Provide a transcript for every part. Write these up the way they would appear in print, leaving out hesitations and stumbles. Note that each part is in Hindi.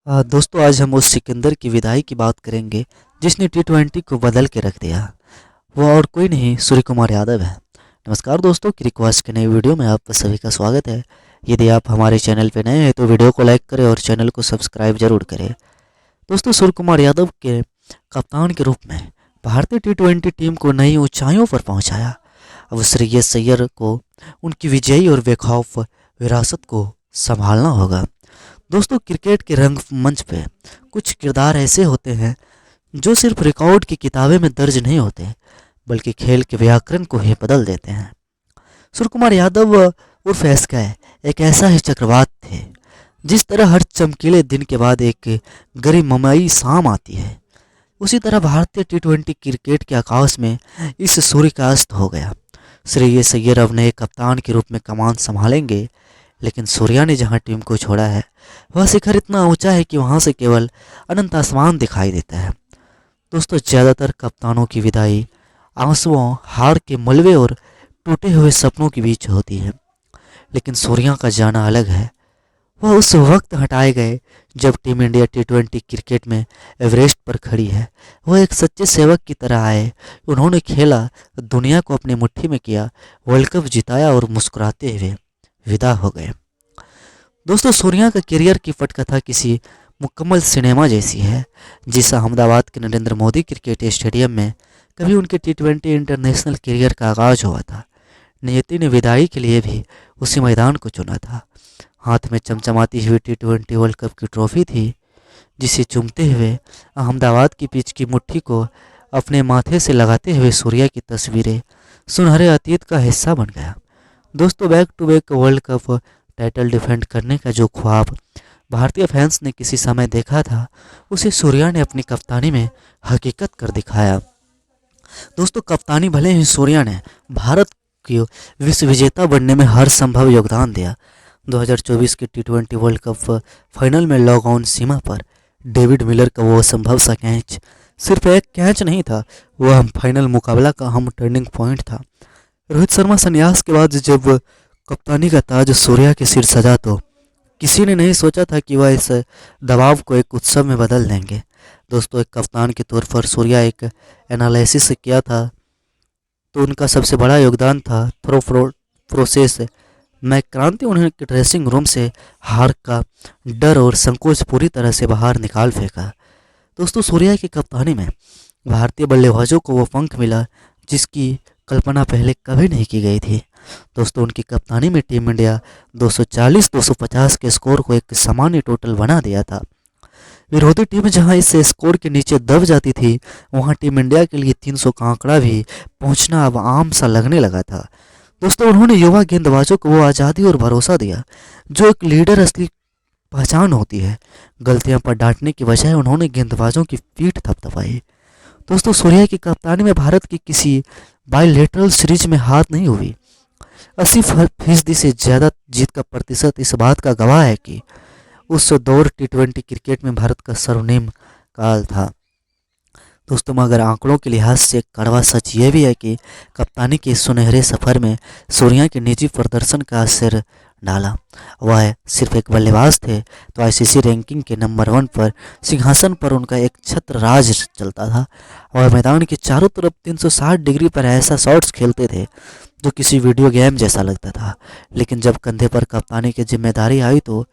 दोस्तों आज हम उस सिकंदर की विदाई की बात करेंगे जिसने टी20 को बदल के रख दिया। वो और कोई नहीं, सूर्य कुमार यादव है। नमस्कार दोस्तों, क्रिकवास्ट के नई वीडियो में आप सभी का स्वागत है। यदि आप हमारे चैनल पर नए हैं तो वीडियो को लाइक करें और चैनल को सब्सक्राइब जरूर करें। दोस्तों, सूर्य कुमार यादव के कप्तान के रूप में भारतीय टी20 टीम को नई ऊंचाइयों पर पहुंचाया। अब श्रेयस अय्यर को उनकी विजयी और बेखौफ विरासत को संभालना होगा। दोस्तों, क्रिकेट के रंगमंच पे कुछ किरदार ऐसे होते हैं जो सिर्फ रिकॉर्ड की किताबें में दर्ज नहीं होते, बल्कि खेल के व्याकरण को ही बदल देते हैं। सूर्य कुमार यादव उर्फ एसके एक ऐसा ही चक्रवात थे। जिस तरह हर चमकीले दिन के बाद एक गरिमामयी शाम आती है, उसी तरह भारतीय टी20 क्रिकेट के आकाश में इस सूर्य का अस्त हो गया। श्रेयस अय्यर अब नए कप्तान के रूप में कमान संभालेंगे, लेकिन सूर्या ने जहां टीम को छोड़ा है वह शिखर इतना ऊंचा है कि वहां से केवल अनंत आसमान दिखाई देता है। दोस्तों, ज़्यादातर कप्तानों की विदाई आंसुओं, हार के मलबे और टूटे हुए सपनों के बीच होती है, लेकिन सूर्या का जाना अलग है। वह उस वक्त हटाए गए जब टीम इंडिया टी20 क्रिकेट में एवरेस्ट पर खड़ी है। वह एक सच्चे सेवक की तरह आए। उन्होंने खेला, दुनिया को अपनी मुट्ठी में किया, वर्ल्ड कप जिताया और मुस्कुराते हुए विदा हो गए। दोस्तों, सूर्या का करियर की पटकथा किसी मुकम्मल सिनेमा जैसी है। जिस अहमदाबाद के नरेंद्र मोदी क्रिकेट स्टेडियम में कभी उनके टी20 इंटरनेशनल करियर का आगाज हुआ था, नियति ने विदाई के लिए भी उसी मैदान को चुना था। हाथ में चमचमाती हुई टी20 वर्ल्ड कप की ट्रॉफी थी, जिसे चूमते हुए अहमदाबाद की पिच की मुट्ठी को अपने माथे से लगाते हुए सूर्या की तस्वीरें सुनहरे अतीत का हिस्सा बन गया। दोस्तों, back to back world cup title defend करने का जो ख्वाब भारतीय फैंस ने किसी समय देखा था, उसे सूर्या ने अपनी कप्तानी में हकीकत कर दिखाया। दोस्तों, कप्तानी भले ही सूर्या ने भारत की विश्व विजेता बनने में हर संभव योगदान दिया। 2024 के टी20 वर्ल्ड कप फाइनल में लॉग ऑन सीमा पर डेविड मिलर का वो असंभव सा कैच सिर्फ एक कैच नहीं था, वह फाइनल मुकाबला का अहम टर्निंग पॉइंट था। रोहित शर्मा संन्यास के बाद जब कप्तानी का ताज सूर्या के सिर सजा तो किसी ने नहीं सोचा था कि वह इस दबाव को एक उत्सव में बदल देंगे। दोस्तों, एक कप्तान के तौर पर सूर्या एक एनालिसिस किया था तो उनका सबसे बड़ा योगदान था थ्रो प्रोसेस में क्रांति। उन्हें ड्रेसिंग रूम से हार का डर और संकोच पूरी तरह से बाहर निकाल फेंका। दोस्तों, सूर्या की कप्तानी में भारतीय बल्लेबाजों को वो पंख मिला जिसकी कल्पना पहले कभी नहीं की गई थी। दोस्तों, उनकी कप्तानी में टीम इंडिया 240-250 के स्कोर को एक सामान्य टोटल बना दिया था। विरोधी टीम जहां इस स्कोर के नीचे दब जाती थी, वहां टीम इंडिया के लिए 300 का आंकड़ा भी पहुंचना अब आम सा लगने लगा था। दोस्तों, उन्होंने युवा गेंदबाजों को वो आज़ादी और भरोसा दिया जो एक लीडर असली पहचान होती है। गलतियां पर डांटने की बजाय उन्होंने गेंदबाजों की पीठ थपथपाई। दोस्तों, सूर्या की कप्तानी में भारत की किसी बायलैटरल सीरीज में हाथ नहीं हुई। 80% से ज़्यादा जीत का प्रतिशत इस बात का गवाह है कि उस दौर टी20 क्रिकेट में भारत का स्वर्णिम काल था। दोस्तों, मगर आंकड़ों के लिहाज से कड़वा सच ये भी है कि कप्तानी के सुनहरे सफ़र में सूर्या के निजी प्रदर्शन का असर डाला। वह सिर्फ एक बल्लेबाज थे तो आईसीसी रैंकिंग के नंबर 1 पर सिंहासन पर उनका एक छत्र राज चलता था। और मैदान के चारों तरफ 360 डिग्री पर ऐसा शॉट्स खेलते थे जो किसी वीडियो गेम जैसा लगता था। लेकिन जब कंधे पर कप्तानी की जिम्मेदारी आई तो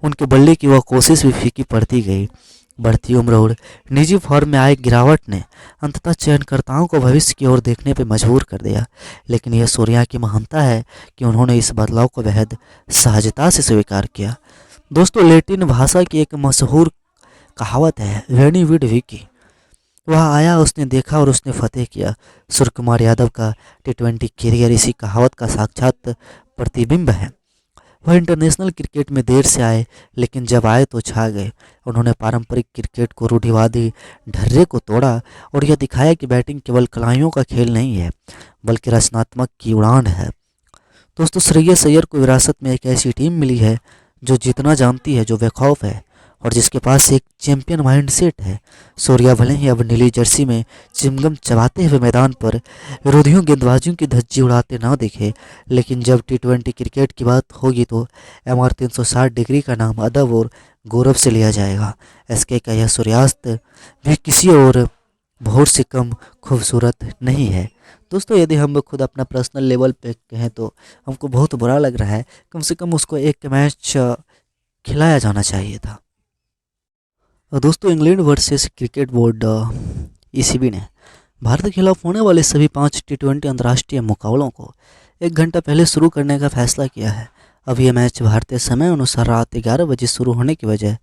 उनके बल्ले की वह कोशिश भी फीकी पड़ती गई। बढ़ती उम्र और निजी फॉर्म में आए गिरावट ने अंततः चयनकर्ताओं को भविष्य की ओर देखने पर मजबूर कर दिया। लेकिन यह सूर्या की महानता है कि उन्होंने इस बदलाव को बेहद सहजता से स्वीकार किया। दोस्तों, लैटिन भाषा की एक मशहूर कहावत है, वेनी विड विकी। वह आया, उसने देखा और उसने फतेह किया। सूर्य कुमार यादव का टी20 करियर इसी कहावत का साक्षात प्रतिबिंब है। वह इंटरनेशनल क्रिकेट में देर से आए, लेकिन जब आए तो छा गए। उन्होंने पारंपरिक क्रिकेट को रूढ़िवादी ढर्रे को तोड़ा और यह दिखाया कि बैटिंग केवल कलाइयों का खेल नहीं है, बल्कि रचनात्मक की उड़ान है। दोस्तों, श्रेयस अय्यर को विरासत में एक ऐसी टीम मिली है जो जीतना जानती है, जो बेखौफ है और जिसके पास एक चैंपियन माइंडसेट है। सूर्या भले ही अब नीली जर्सी में चिमगम चबाते हुए मैदान पर विरोधियों गेंदबाजों की धज्जी उड़ाते ना दिखे, लेकिन जब टी20 क्रिकेट की बात होगी तो MR 360 डिग्री का नाम अदब और गौरव से लिया जाएगा। SK का यह सूर्यास्त भी किसी और भोर से कम खूबसूरत नहीं है। दोस्तों, यदि हम खुद अपना पर्सनल लेवल पे कहें तो हमको बहुत बुरा लग रहा है। कम से कम उसको एक मैच खिलाया जाना चाहिए था। दोस्तों, England versus cricket board ECB ने भारत के खिलाफ होने वाले सभी 5 टी20 अंतर्राष्ट्रीय मुकाबलों को 1 घंटा पहले शुरू करने का फैसला किया है। अब यह मैच भारतीय समय अनुसार रात 11 बजे शुरू होने की बजाय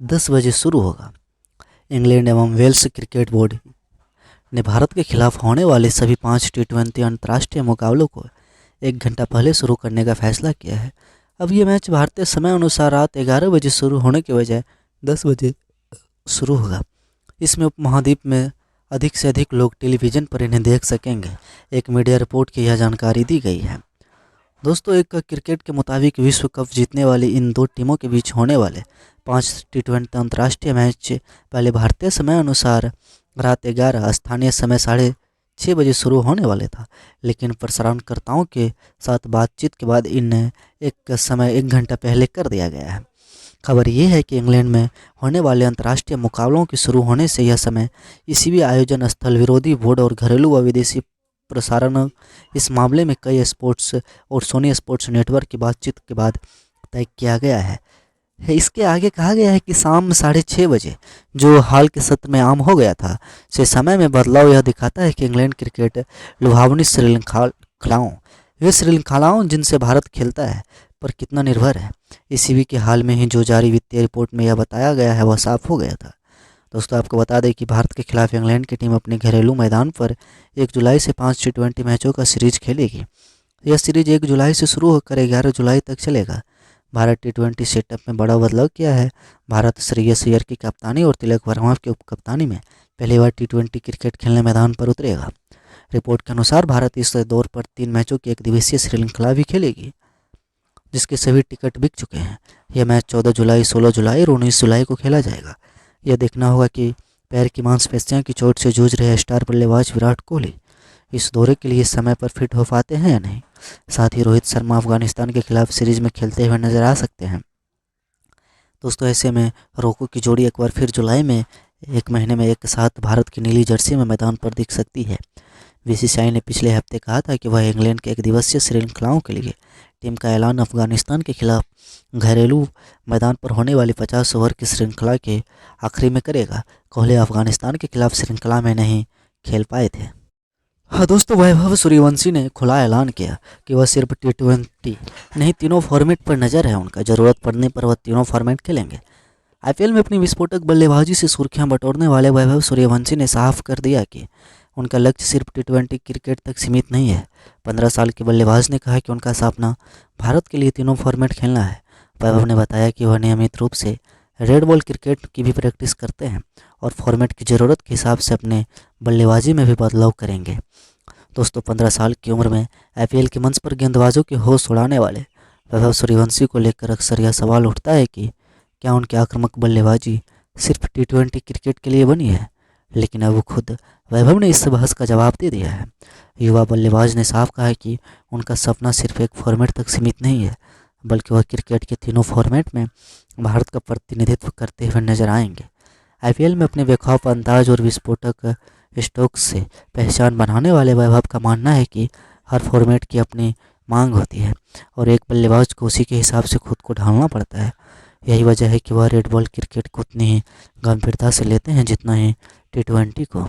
10 बजे शुरू होगा। इंग्लैंड एवं वेल्स क्रिकेट बोर्ड ने भारत के खिलाफ होने वाले सभी 5 टी20 अंतर्राष्ट्रीय मुकाबलों को 1 घंटा पहले शुरू करने का फैसला किया है। अब यह मैच भारतीय समय अनुसार रात 11 बजे शुरू होने के बजाय 10 बजे शुरू होगा। इसमें उपमहाद्वीप में अधिक से अधिक लोग टेलीविज़न पर इन्हें देख सकेंगे। एक मीडिया रिपोर्ट की यह जानकारी दी गई है। दोस्तों, एक क्रिकेट के मुताबिक विश्व कप जीतने वाली इन दो टीमों के बीच होने वाले 5 टी20 अंतर्राष्ट्रीय मैच पहले भारतीय समय अनुसार रात 11 स्थानीय समय 6:30 बजे शुरू होने वाले था, लेकिन प्रसारणकर्ताओं के साथ बातचीत के बाद इन्हें एक समय 1 घंटा पहले कर दिया गया है। खबर यह है कि इंग्लैंड में होने वाले अंतर्राष्ट्रीय मुकाबलों के शुरू होने से यह समय ECB आयोजन स्थल, विरोधी बोर्ड और घरेलू व विदेशी प्रसारण इस मामले में कई स्पोर्ट्स और सोनी स्पोर्ट्स नेटवर्क की बातचीत के बाद तय किया गया है। इसके आगे कहा गया है कि शाम 6:30 बजे, जो हाल के सत्र में आम हो गया था, से समय में बदलाव यह दिखाता है कि इंग्लैंड क्रिकेट लुभावनी श्रृंखलाओं वे श्रृंखलाओं जिनसे भारत खेलता है पर कितना निर्भर है। ECB के हाल में ही जो जारी वित्तीय रिपोर्ट में यह बताया गया है वह साफ हो गया था। दोस्तों, आपको बता दें कि भारत के खिलाफ इंग्लैंड की टीम अपने घरेलू मैदान पर 1 जुलाई से 5 टी20 मैचों का सीरीज खेलेगी। यह सीरीज 1 जुलाई से शुरू होकर 11 जुलाई तक चलेगा। भारत टी20 सेटअप में बड़ा बदलाव किया है। भारत श्रेयस अय्यर की कप्तानी और तिलक वर्मा की उपकप्तानी में पहली बार टी20 क्रिकेट खेलने मैदान पर उतरेगा। रिपोर्ट के अनुसार भारत इस दौर पर 3 मैचों की एक दिवसीय श्रृंखला भी खेलेगी, जिसके सभी टिकट बिक चुके हैं। यह मैच 14 जुलाई, 16 जुलाई और 19 जुलाई को खेला जाएगा। यह देखना होगा कि पैर की मांसपेशियों की चोट से जूझ रहे स्टार बल्लेबाज विराट कोहली इस दौरे के लिए समय पर फिट हो पाते हैं या नहीं। साथ ही रोहित शर्मा अफगानिस्तान के खिलाफ सीरीज में खेलते हुए नजर आ सकते हैं। दोस्तों, ऐसे में रोको की जोड़ी एक बार फिर जुलाई में 1 महीने में एक साथ भारत की नीली जर्सी में मैदान पर दिख सकती है। BCCI ने पिछले हफ्ते कहा था कि वह इंग्लैंड के एक दिवसीय श्रृंखलाओं के लिए टीम का ऐलान अफगानिस्तान के खिलाफ घरेलू मैदान पर होने वाली 50 ओवर की श्रृंखला के आखिरी में करेगा। कोहली अफगानिस्तान के खिलाफ श्रृंखला में नहीं खेल पाए थे। हाँ दोस्तों, वैभव सूर्यवंशी ने खुला ऐलान किया कि वह सिर्फ टी20 नहीं, तीनों फॉर्मेट पर नज़र है उनका। ज़रूरत पड़ने पर वह तीनों फॉर्मेट खेलेंगे। IPL में अपनी विस्फोटक बल्लेबाजी से सुर्खियां बटोरने वाले वैभव सूर्यवंशी ने साफ कर दिया कि उनका लक्ष्य सिर्फ टी20 क्रिकेट तक सीमित नहीं है। 15 साल के बल्लेबाज ने कहा कि उनका सपना भारत के लिए तीनों फॉर्मेट खेलना है। वैभव ने बताया कि वह नियमित रूप से रेड बॉल क्रिकेट की भी प्रैक्टिस करते हैं और फॉर्मेट की ज़रूरत के हिसाब से अपने बल्लेबाजी में भी बदलाव करेंगे। दोस्तों, 15 साल की उम्र में IPL के मंच पर गेंदबाजों के होश उड़ाने वाले वैभव सूर्यवंशी को लेकर अक्सर यह सवाल उठता है कि क्या उनकी आक्रामक बल्लेबाजी सिर्फ टी20 क्रिकेट के लिए बनी है। लेकिन अब खुद वैभव ने इस बहस का जवाब दे दिया है। युवा बल्लेबाज ने साफ कहा है कि उनका सपना सिर्फ एक फॉर्मेट तक सीमित नहीं है, बल्कि वह क्रिकेट के तीनों फॉर्मेट में भारत का प्रतिनिधित्व करते हुए नजर आएंगे। IPL में अपने बेखौफ अंदाज और विस्फोटक स्ट्रोक्स से पहचान बनाने वाले वैभव का मानना है कि हर फॉर्मेट की अपनी मांग होती है और एक बल्लेबाज को उसी के हिसाब से खुद को ढालना पड़ता है। यही वजह है कि वह रेड बॉल क्रिकेट को उतनी ही गंभीरता से लेते हैं जितना ही टी20 को।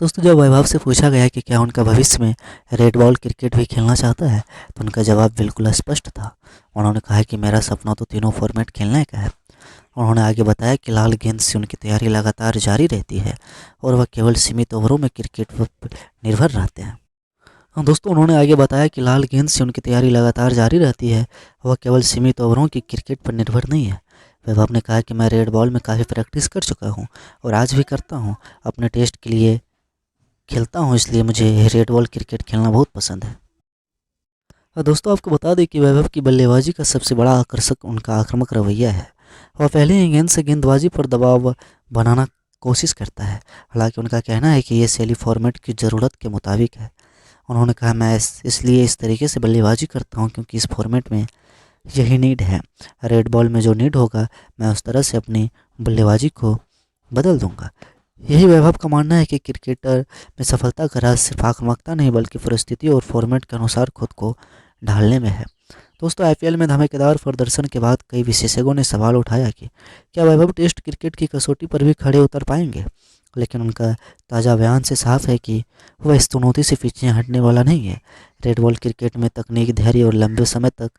दोस्तों, जब वैभव से पूछा गया कि क्या उनका भविष्य में रेड बॉल क्रिकेट भी खेलना चाहता है, तो उनका जवाब बिल्कुल स्पष्ट था। उन्होंने कहा कि मेरा सपना तो तीनों फॉर्मेट खेलने का है। उन्होंने आगे बताया कि लाल गेंद से उनकी तैयारी लगातार जारी रहती है और वह केवल सीमित ओवरों में क्रिकेट पर निर्भर रहते हैं। दोस्तों, उन्होंने आगे बताया कि लाल गेंद से उनकी तैयारी लगातार जारी रहती है, वह केवल सीमित ओवरों की क्रिकेट पर निर्भर नहीं है। वैभव ने कहा कि मैं रेड बॉल में काफ़ी प्रैक्टिस कर चुका हूं और आज भी करता हूं। अपने टेस्ट के लिए खेलता हूं, इसलिए मुझे रेड बॉल क्रिकेट खेलना बहुत पसंद है। दोस्तों, आपको बता दें कि वैभव की बल्लेबाजी का सबसे बड़ा आकर्षक उनका आक्रामक रवैया है। वह पहले ही गेंद से गेंदबाजी पर दबाव बनाना कोशिश करता है। हालांकि उनका कहना है कि ये शैली फॉर्मेट की ज़रूरत के मुताबिक है। उन्होंने कहा, मैं इसलिए इस तरीके से बल्लेबाजी करता हूँ क्योंकि इस फॉर्मेट में यही नीड है। रेड बॉल में जो नीड होगा मैं उस तरह से अपनी बल्लेबाजी को बदल दूंगा। यही वैभव का मानना है कि क्रिकेटर में सफलता का राज सिर्फ आक्रामकता नहीं बल्कि परिस्थिति और फॉर्मेट के अनुसार खुद को ढालने में है। दोस्तों, आईपीएल में धमाकेदार प्रदर्शन के बाद कई विशेषज्ञों ने सवाल उठाया कि क्या वैभव टेस्ट क्रिकेट की कसौटी पर भी खड़े उतर पाएंगे, लेकिन उनका ताज़ा बयान से साफ है कि वह इस चुनौती से पीछे हटने वाला नहीं है। रेड बॉल क्रिकेट में तकनीक, धैर्य और लंबे समय तक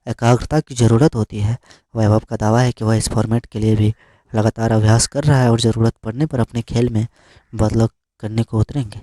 एकाग्रता की ज़रूरत होती है। वैभव का दावा है कि वह इस फॉर्मेट के लिए भी लगातार अभ्यास कर रहा है और ज़रूरत पड़ने पर अपने खेल में बदलाव करने को उतरेंगे।